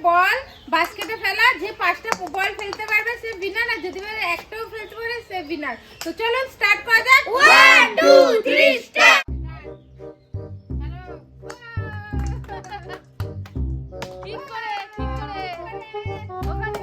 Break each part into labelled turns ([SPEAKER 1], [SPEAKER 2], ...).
[SPEAKER 1] বল বাস্কেটে ফেলা, যে 5টা বল ফেলতে পারবে সে উইনার, আর যদি একটাও ফেলতে পারে সে উইনার। তো চলো স্টার্ট করা যাক। 1 2 3 স্টার্ট। ঠিক করে ওখানে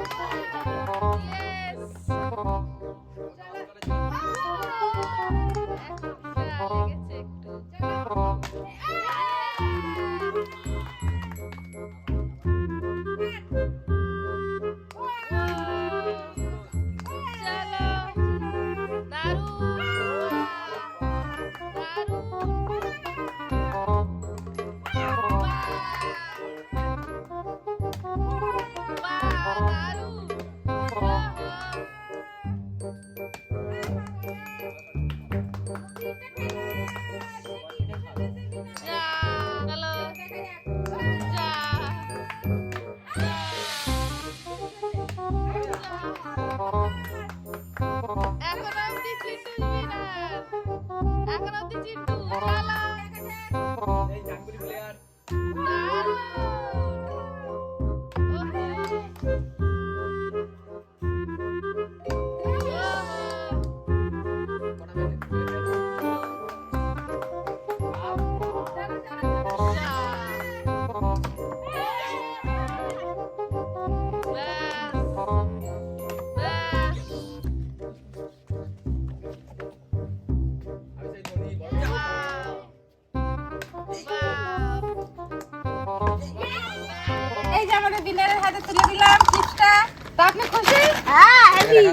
[SPEAKER 1] এই যে আমাদের বিনারের হাতে তুলে দিলাম চিপসটা। তো আপনি খুশি? হ্যাঁ হেভি।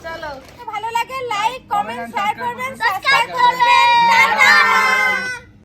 [SPEAKER 1] চলো ভালো লাগে লাইক কমেন্ট শেয়ার করবেন সাবস্ক্রাইব করবেন। টাটা।